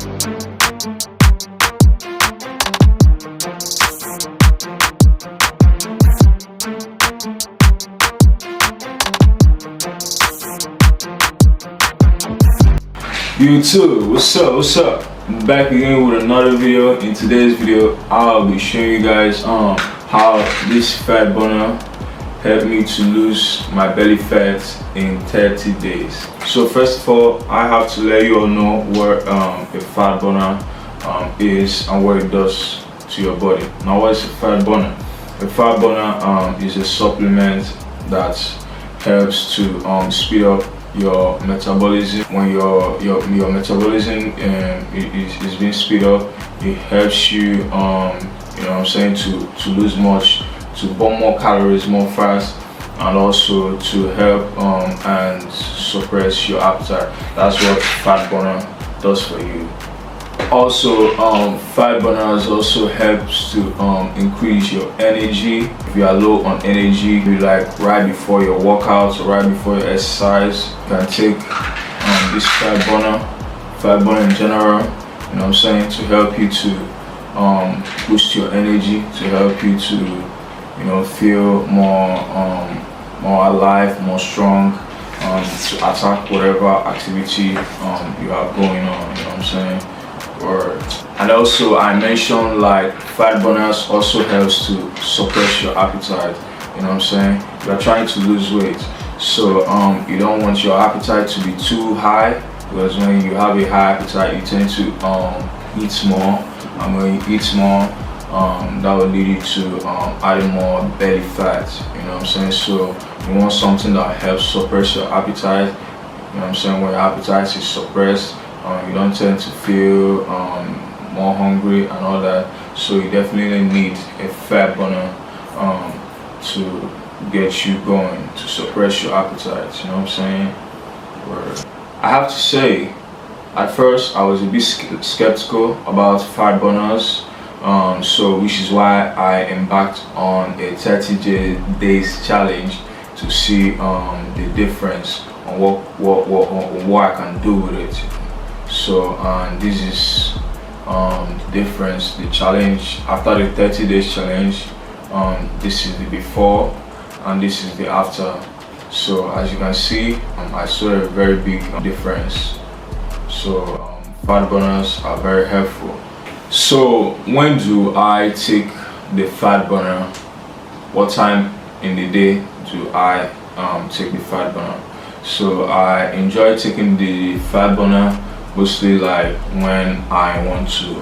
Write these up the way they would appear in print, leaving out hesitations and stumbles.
YouTube, what's up? I'm back again with another video. In today's video, I'll be showing you guys how this fat burner helped me to lose my belly fat in 30 days. So first of all, I have to let you all know what a fat burner is and what it does to your body. Now, what is a fat burner? A fat burner is a supplement that helps to speed up your metabolism. When your metabolism is being speed up, it helps you you know what I'm saying, to lose much, to burn more calories more fast, and also to help and suppress your appetite. That's what fat burner does for you. Also, fat burners also helps to increase your energy. If you are low on energy, you like right before your workout or right before your exercise, you can take this fat burner in general, you know what I'm saying, to help you to boost your energy, to help you to, you know, feel more alive, more strong, to attack whatever activity you have going on, you know what I'm saying. And also, I mentioned like fat burners also helps to suppress your appetite, you know what I'm saying. You are trying to lose weight, so you don't want your appetite to be too high, because when you have a high appetite, you tend to eat more, and when you eat more, that will lead you to adding more belly fat, you know what I'm saying. So you want something that helps suppress your appetite, you know what I'm saying. When your appetite is suppressed, you don't tend to feel more hungry and all that, so you definitely need a fat burner to get you going, to suppress your appetite, you know what I'm saying. I have to say, at first I was a bit skeptical about fat burners, so which is why I embarked on a 30 days challenge to see the difference on what I can do with it. So this is the difference, the challenge. After the 30 days challenge, this is the before and this is the after. So as you can see, I saw a very big difference. So fat burners are very helpful. So when do I take the fat burner? What time in the day do I take the fat burner? So I enjoy taking the fat burner mostly like when I want to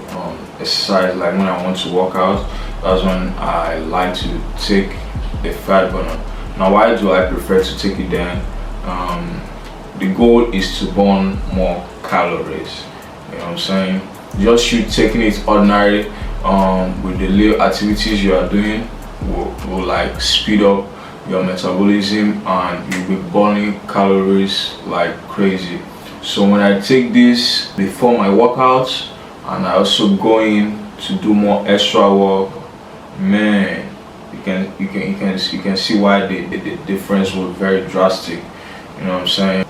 exercise, like when I want to work out. That's when I like to take the fat burner. Now, why do I prefer to take it then? The goal is to burn more calories, you know what I'm saying. Just you taking it ordinary with the little activities you are doing will like speed up your metabolism, and you'll be burning calories like crazy. So when I take this before my workouts, and I also go in to do more extra work, man, you can see why the difference was very drastic, you know what I'm saying.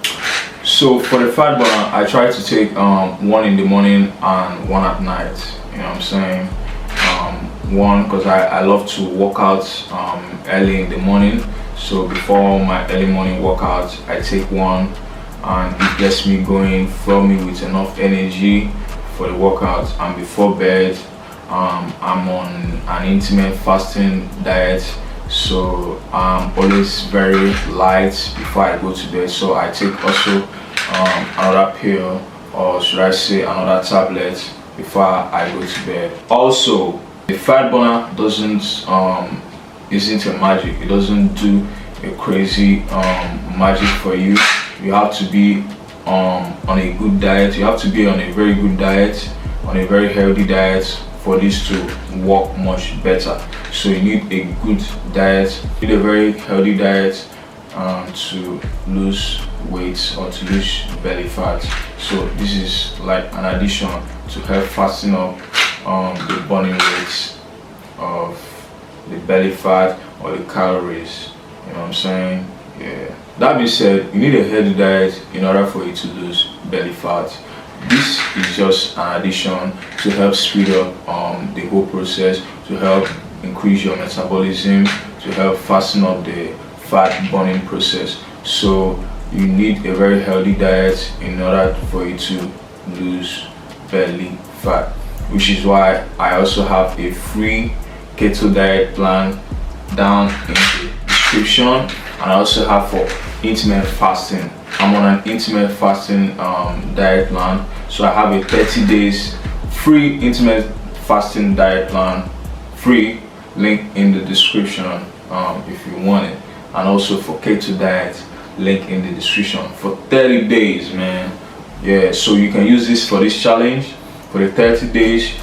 So for the fat burner, I try to take one in the morning and one at night, you know what I'm saying. One because I love to work out early in the morning, so before my early morning workout I take one, and it gets me going, fill me with enough energy for the workout. And before bed, I'm on an intermittent fasting diet, so I'm always very light before I go to bed. So I take also another pill, or should I say another tablet, before I go to bed. Also, the fat burner isn't a magic. It doesn't do a crazy magic for you. You have to be on a good diet. You have to be on a very good diet, on a very healthy diet, for this to work much better. So you need a good diet, you need a very healthy diet to lose weight or to lose belly fat. So this is like an addition to help fasten up the burning rates of the belly fat or the calories, you know what I'm saying. Yeah. That being said, you need a healthy diet in order for you to lose belly fat. This is just an addition to help speed up the whole process, to help increase your metabolism, to help fasten up the fat burning process. So you need a very healthy diet in order for you to lose belly fat, which is why I also have a free keto diet plan down in the description. And I also have for intermittent fasting. I'm on an intermittent fasting diet plan, so I have a 30 days free intermittent fasting diet plan, free, link in the description if you want it. And also for keto diet, link in the description for 30 days, man. Yeah, so you can use this for this challenge for the 30 days.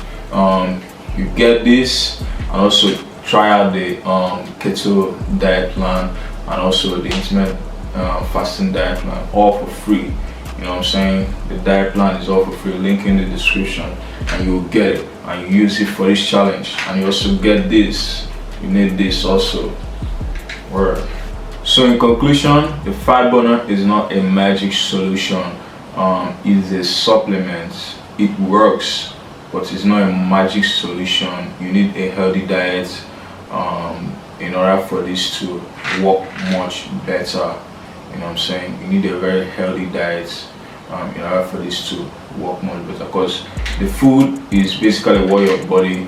You get this, and also try out the keto diet plan and also the intermittent fasting diet plan, all for free. You know what I'm saying? The diet plan is all for free, link in the description, and you'll get it and you use it for this challenge. And you also get this, you need this also. Word. So in conclusion, the fat burner is not a magic solution. It's a supplement. It works, but it's not a magic solution. You need a healthy diet in order for this to work much better. You know what I'm saying? You need a very healthy diet in order for this to work much better, because the food is basically what your body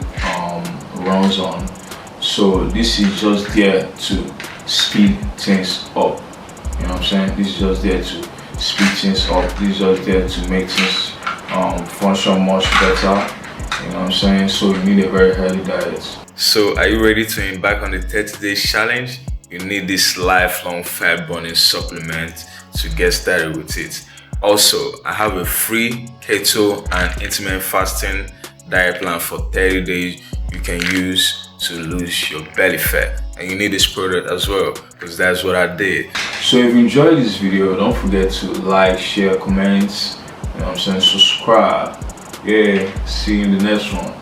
runs on. So this is just there to speed things up. You know what I'm saying? This is just there to speed things up. This is just there to make things function much better. You know what I'm saying? So you need a very healthy diet. So are you ready to embark on the 30 days challenge? You need this lifelong fat burning supplement to get started with it. Also, I have a free keto and intermittent fasting diet plan for 30 days you can use to lose your belly fat. And you need this product as well, because that's what I did. So if you enjoyed this video, don't forget to like, share, comment, you know what I'm saying, subscribe. Yeah, see you in the next one.